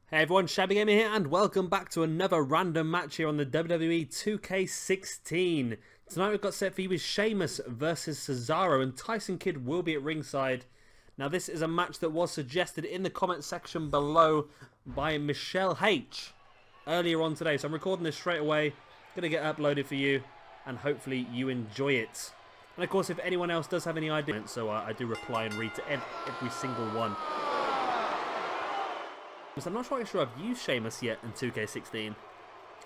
Hey everyone, Shabby Gamer here, and welcome back to another random match here on the WWE 2K16. Tonight we've got set for you with Sheamus versus Cesaro, and Tyson Kidd will be at ringside. Now this is a match that was suggested in the comment section below by Michele H earlier on today, so I'm recording this straight away, going to get uploaded for you, and hopefully you enjoy it. And of course, if anyone else does have any ideas, so I do reply and read to every single one. I'm not quite sure I've used Sheamus yet in 2K16.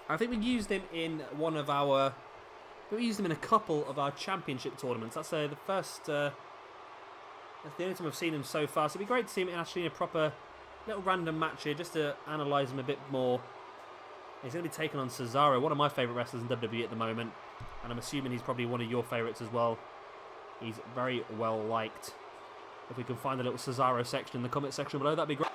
I think we used him in one of our... We used him in a couple of our championship tournaments. That's the first... that's the only time I've seen him so far. So it'd be great to see him actually in a proper little random match here, just to analyse him a bit more. He's going to be taking on Cesaro, one of my favourite wrestlers in WWE at the moment. And I'm assuming he's probably one of your favourites as well. He's very well liked. If we can find a little Cesaro section in the comment section below, that'd be great.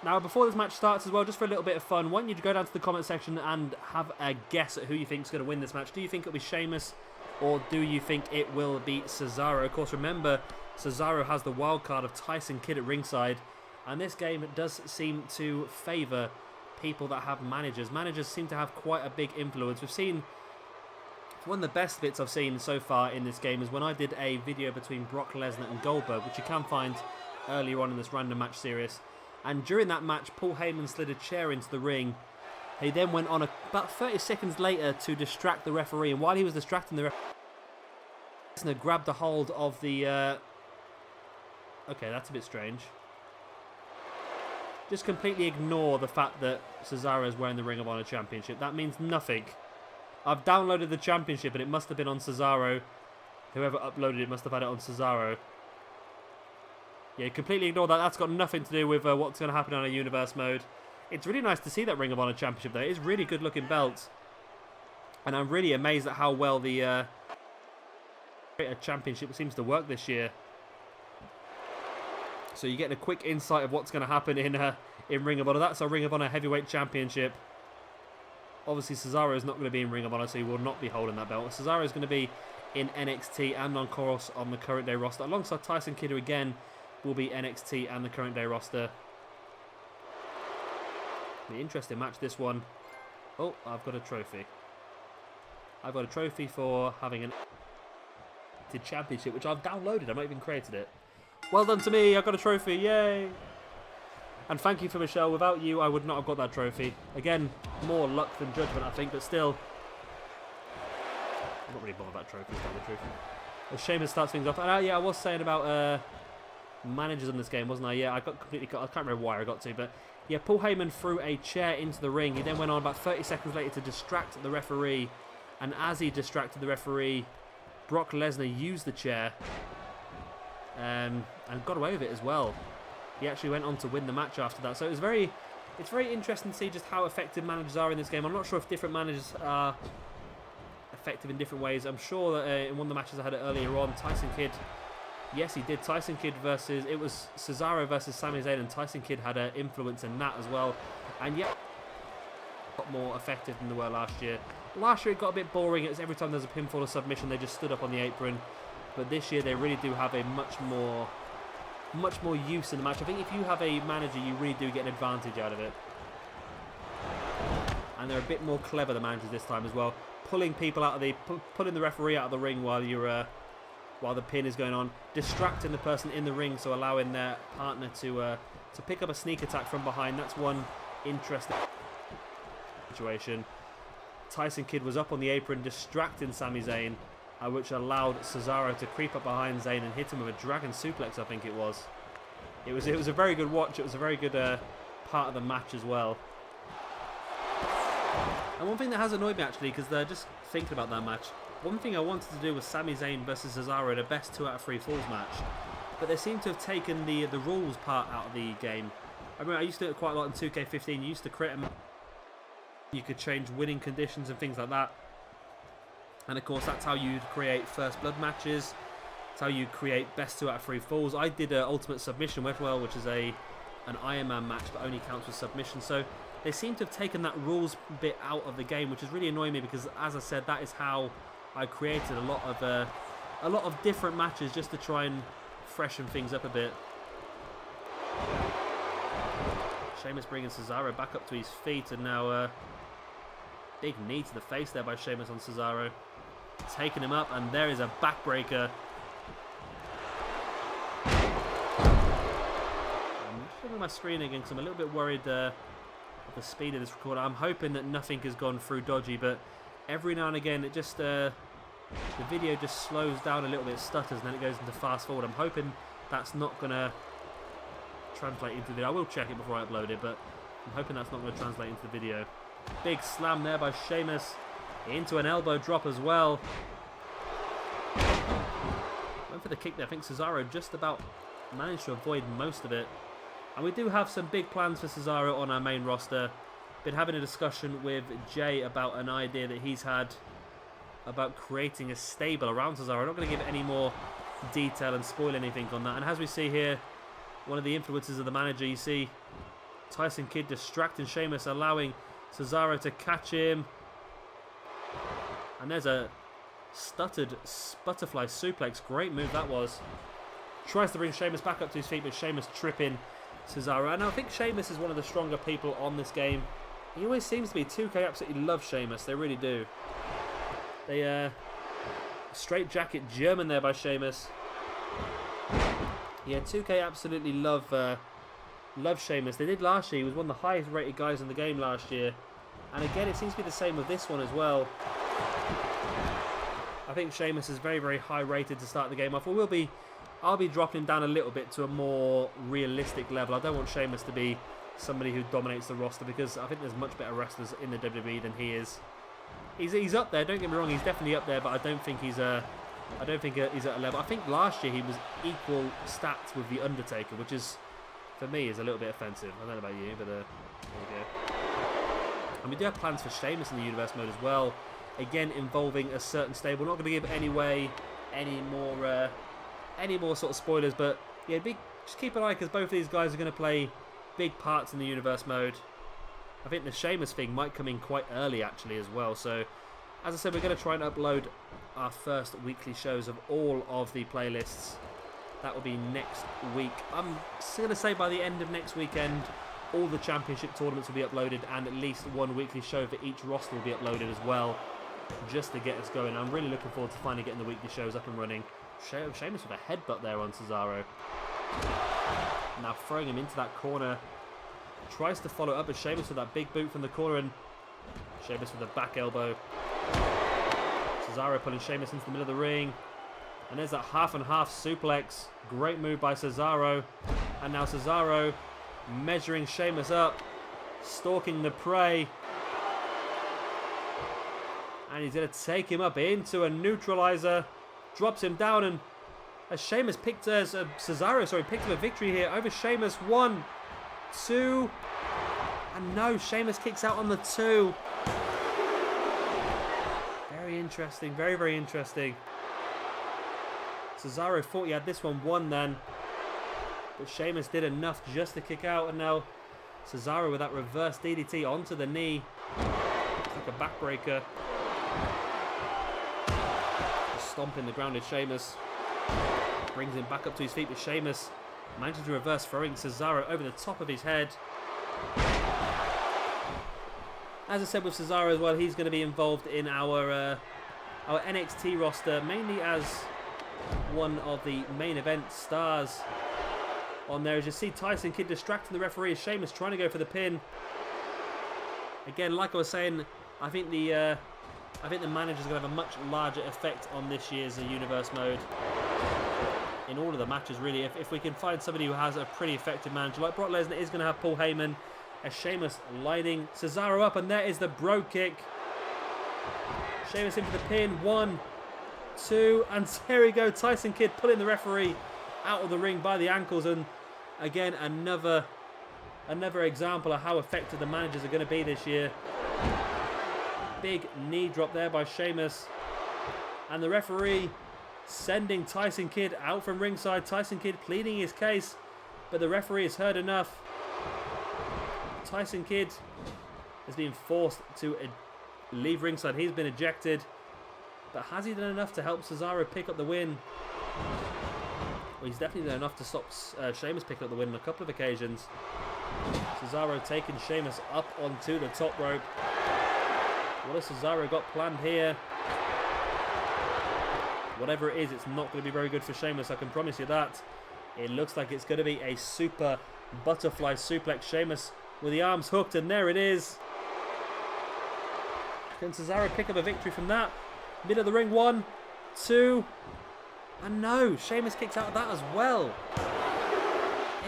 Now, before this match starts as well, just for a little bit of fun, I want you to go down to the comment section and have a guess at who you think is going to win this match. Do you think it'll be Sheamus, or do you think it will be Cesaro? Of course, remember, Cesaro has the wild card of Tyson Kidd at ringside, and this game does seem to favour people that have managers. Managers seem to have quite a big influence. We've seen, one of the best bits I've seen so far in this game is when I did a video between Brock Lesnar and Goldberg, which you can find earlier on in this random match series. And during that match, Paul Heyman slid a chair into the ring. He then went on about 30 seconds later to distract the referee. And while he was distracting the referee, Lesnar grabbed a hold of the... Okay, that's a bit strange. Just completely ignore the fact that Cesaro is wearing the Ring of Honor Championship. That means nothing. I've downloaded the championship and it must have been on Cesaro. Whoever uploaded it must have had it on Cesaro. Yeah, completely ignore that. That's got nothing to do with what's going to happen on a universe mode. It's really nice to see that Ring of Honor Championship, though. It is really good looking belt. And I'm really amazed at how well the championship seems to work this year. So you're getting a quick insight of what's going to happen in Ring of Honor. That's our Ring of Honor Heavyweight Championship. Obviously, Cesaro is not going to be in Ring of Honor, so he will not be holding that belt. Cesaro is going to be in NXT and on course on the current day roster, alongside Tyson Kidd, who again will be NXT and the current day roster. An interesting match, this one. Oh, I've got a trophy. I've got a trophy for having an championship, which I've downloaded. I've not even created it. Well done to me. I've got a trophy. Yay! And thank you for Michelle. Without you, I would not have got that trophy. Again, more luck than judgment, I think, but still. I'm not really bothered about trophies, to tell the truth. As Sheamus starts things off. And yeah, I was saying about managers in this game, wasn't I? Yeah, I can't remember why I got to, but yeah, Paul Heyman threw a chair into the ring. He then went on about 30 seconds later to distract the referee, and as he distracted the referee, Brock Lesnar used the chair and got away with it as well. He actually went on to win the match after that. So it's very interesting to see just how effective managers are in this game. I'm not sure if different managers are effective in different ways. I'm sure that in one of the matches I had earlier on, Tyson Kidd, yes, he did. Tyson Kidd versus... It was Cesaro versus Sami Zayn, and Tyson Kidd had an influence in that as well. And yet, a lot more effective than they were last year. Last year it got a bit boring. It was every time there's a pinfall or submission, they just stood up on the apron. But this year they really do have a much more use in the match. I think if you have a manager, you really do get an advantage out of it. And they're a bit more clever, the managers, this time as well. Pulling people out of the... Pulling the referee out of the ring while you're... while the pin is going on, distracting the person in the ring, so allowing their partner to pick up a sneak attack from behind. That's one interesting situation. Tyson Kidd was up on the apron distracting Sami Zayn, which allowed Cesaro to creep up behind Zayn and hit him with a dragon suplex, I think it was. It was a very good watch. It was a very good part of the match as well. And one thing that has annoyed me, actually, because they're just thinking about that match, one thing I wanted to do was Sami Zayn versus Cesaro in a best 2 out of 3 falls match, but they seem to have taken the rules part out of the game. I remember I used to do it quite a lot in 2K15. You used to create you could change winning conditions and things like that. And of course, that's how you'd create first blood matches. That's how you create best 2 out of 3 falls. I did Ultimate Submission with well, which is an Iron Man match, but only counts with submission. So they seem to have taken that rules bit out of the game, which is really annoying me because, as I said, that is how I created a lot of different matches just to try and freshen things up a bit. Sheamus bringing Cesaro back up to his feet, and now big knee to the face there by Sheamus on Cesaro. Taking him up, and there is a backbreaker. I'm just looking at my screen again because I'm a little bit worried of the speed of this recorder. I'm hoping that nothing has gone through dodgy, but every now and again it just the video just slows down a little bit, stutters, and then it goes into fast forward. I'm hoping that's not going to translate into the video. I will check it before I upload it, but I'm hoping that's not going to translate into the video. Big slam there by Sheamus into an elbow drop as well. Went for the kick there. I think Cesaro just about managed to avoid most of it. And we do have some big plans for Cesaro on our main roster. Been having a discussion with Jay about an idea that he's had about creating a stable around Cesaro. I'm not going to give any more detail and spoil anything on that. And as we see here, one of the influences of the manager, you see Tyson Kidd distracting Sheamus, allowing Cesaro to catch him. And there's a stuttered butterfly suplex. Great move that was. Tries to bring Sheamus back up to his feet, but Sheamus tripping Cesaro. And I think Sheamus is one of the stronger people on this game. He always seems to be. 2K absolutely love Sheamus. They really do. They straight jacket German there by Sheamus. Yeah, 2K absolutely love Sheamus. They did last year. He was one of the highest rated guys in the game last year. And again, it seems to be the same with this one as well. I think Sheamus is very, very high rated to start the game off. I'll be dropping him down a little bit to a more realistic level. I don't want Sheamus to be somebody who dominates the roster, because I think there's much better wrestlers in the WWE than he is. He's up there. Don't get me wrong. He's definitely up there, but I don't think he's at a level. I think last year he was equal stats with the Undertaker, which is, for me, is a little bit offensive. I don't know about you, but there we go. And we do have plans for Sheamus in the universe mode as well. Again, involving a certain stable. Not going to give any more sort of spoilers, but yeah, just keep an eye, because both of these guys are going to play big parts in the universe mode. I think the Sheamus thing might come in quite early actually as well. So, as I said, we're going to try and upload our first weekly shows of all of the playlists. That will be next week. I'm going to say by the end of next weekend, all the championship tournaments will be uploaded, and at least one weekly show for each roster will be uploaded as well, just to get us going. I'm really looking forward to finally getting the weekly shows up and running. Sheamus with a headbutt there on Cesaro. Now throwing him into that corner. Tries to follow up as Sheamus with that big boot from the corner, and Sheamus with a back elbow. Cesaro pulling Sheamus into the middle of the ring. And there's that half and half suplex. Great move by Cesaro. And now Cesaro measuring Sheamus up. Stalking the prey. And he's going to take him up into a neutralizer. Drops him down, and as Sheamus picked Cesaro picked up a victory here over Sheamus. 1, 2, and no, Sheamus kicks out on the 2. Very interesting, very, very interesting. Cesaro thought he had this one won then, but Sheamus did enough just to kick out, and now Cesaro with that reverse DDT onto the knee. It's like a backbreaker. Stomping the grounded Sheamus. Brings him back up to his feet, but Sheamus manages to reverse, throwing Cesaro over the top of his head. As I said with Cesaro as well, he's going to be involved in our NXT roster, mainly as one of the main event stars on there. As you see Tyson Kidd distracting the referee, Sheamus trying to go for the pin. Again, like I was saying, I think the manager's going to have a much larger effect on this year's universe mode. In all of the matches, really. If we can find somebody who has a pretty effective manager, like Brock Lesnar is going to have Paul Heyman, as Sheamus lining Cesaro up, and there is the bro kick. Sheamus in for the pin. 1, 2, and there we go. Tyson Kidd pulling the referee out of the ring by the ankles, and again, another example of how effective the managers are going to be this year. Big knee drop there by Sheamus, and the referee sending Tyson Kidd out from ringside. Tyson Kidd pleading his case, but the referee has heard enough. Tyson Kidd has been forced to leave ringside. He's been ejected, but has he done enough to help Cesaro pick up the win? Well, he's definitely done enough to stop Sheamus picking up the win on a couple of occasions. Cesaro taking Sheamus up onto the top rope. What has Cesaro got planned here? Whatever it is, it's not going to be very good for Sheamus, I can promise you that. It looks like it's going to be a super butterfly suplex. Sheamus with the arms hooked, and there it is. Can Cesaro pick up a victory from that? Middle of the ring, 1, 2, and no, Sheamus kicks out of that as well.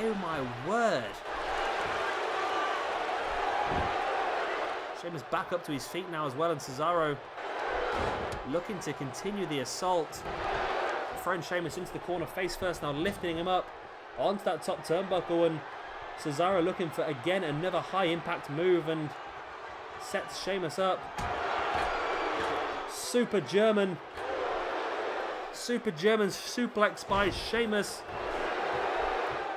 Oh my word. Sheamus back up to his feet now as well, and Cesaro looking to continue the assault. Throwing Sheamus into the corner face first, now lifting him up onto that top turnbuckle, and Cesaro looking for again another high impact move and sets Sheamus up. Super German suplex by Sheamus.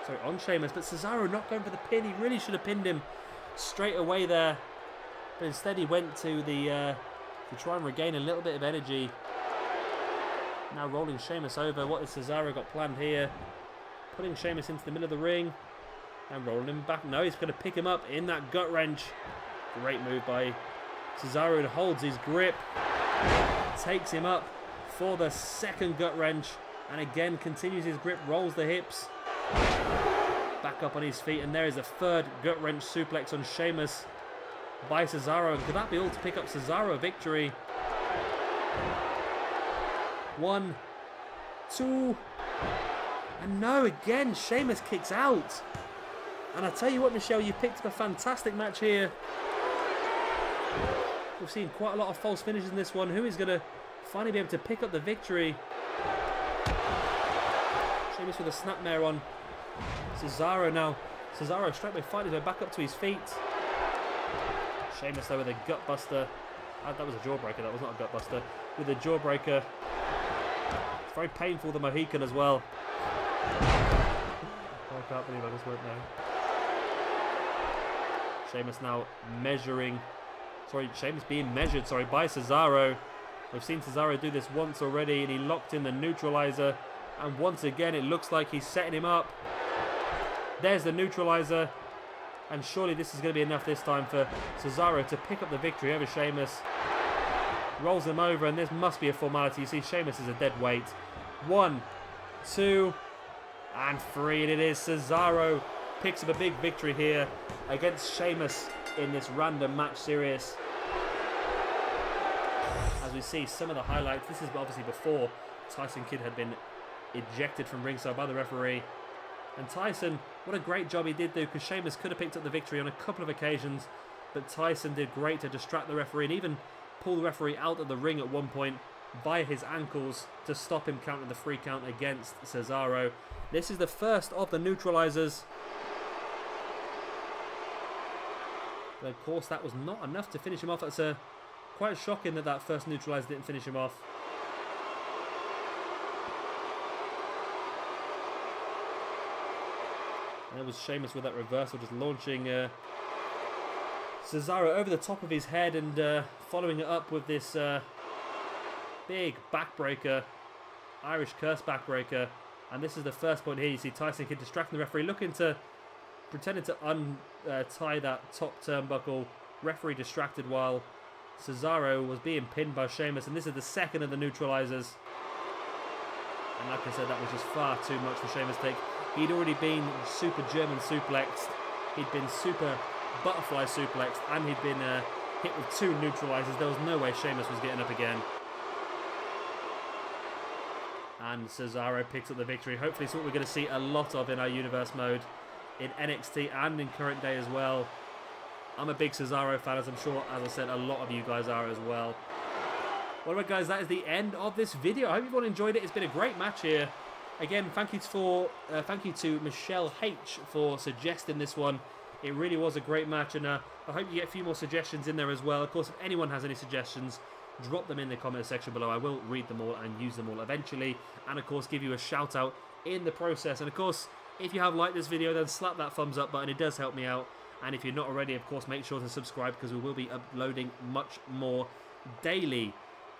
Sorry, on Sheamus, but Cesaro not going for the pin. He really should have pinned him straight away there, but instead he went to the to try and regain a little bit of energy. Now rolling Sheamus over. What has Cesaro got planned here? Putting Sheamus into the middle of the ring and rolling him back. No, he's going to pick him up in that gut wrench. Great move by Cesaro, and holds his grip. Takes him up for the second gut wrench, and again continues his grip, rolls the hips. Back up on his feet, and there is a third gut wrench suplex on Sheamus by Cesaro. And could that be all to pick up Cesaro a victory? 1, 2, and no, again Sheamus kicks out. And I tell you what, Michelle, you picked up a fantastic match here. We've seen quite a lot of false finishes in this one. Who is going to finally be able to pick up the victory? Sheamus with a snapmare on Cesaro now. Cesaro straight away fighting his way back up to his feet. Sheamus though with a gut buster. That was a jawbreaker, that was not a gut buster. With a jawbreaker. It's very painful, the Mohican as well. I can't believe I just went there. Sheamus now Sheamus being measured, by Cesaro. We've seen Cesaro do this once already, and he locked in the neutralizer. And once again, it looks like he's setting him up. There's the neutralizer. And surely this is going to be enough this time for Cesaro to pick up the victory over Sheamus. Rolls him over, and this must be a formality. You see, Sheamus is a dead weight. 1, 2, and 3, and it is. Cesaro picks up a big victory here against Sheamus in this random match series. As we see some of the highlights, this is obviously before Tyson Kidd had been ejected from ringside by the referee. And Tyson, what a great job he did do, because Sheamus could have picked up the victory on a couple of occasions, but Tyson did great to distract the referee and even pull the referee out of the ring at one point via his ankles to stop him counting the 3 count against Cesaro. This is the first of the neutralizers. But of course that was not enough to finish him off. That's quite shocking that first neutralizer didn't finish him off. And it was Sheamus with that reversal, just launching Cesaro over the top of his head and following it up with this big backbreaker, Irish curse backbreaker. And this is the first point here. You see Tyson Kidd distracting the referee, pretending to untie that top turnbuckle. Referee distracted while Cesaro was being pinned by Sheamus. And this is the second of the neutralizers. And like I said, that was just far too much for Sheamus to take. He'd already been super German suplexed. He'd been super butterfly suplexed. And he'd been hit with 2 neutralizers. There was no way Sheamus was getting up again. And Cesaro picks up the victory. Hopefully it's what we're going to see a lot of in our universe mode in NXT and in current day as well. I'm a big Cesaro fan, as I'm sure, as I said, a lot of you guys are as well. Well, right, guys, that is the end of this video. I hope you've all enjoyed it. It's been a great match here. Again, thank you to Michele H for suggesting this one. It really was a great match, and I hope you get a few more suggestions in there as well. Of course, if anyone has any suggestions, drop them in the comment section below. I will read them all and use them all eventually, and of course give you a shout out in the process. And of course, if you have liked this video, then slap that thumbs up button. It does help me out. And if you're not already, of course, make sure to subscribe, because we will be uploading much more daily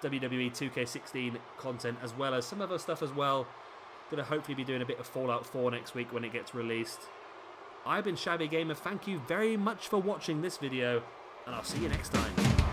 WWE 2K16 content, as well as some other stuff as well. Going to hopefully be doing a bit of Fallout 4 next week when it gets released. I've been Shabby Gamer. Thank you very much for watching this video, and I'll see you next time.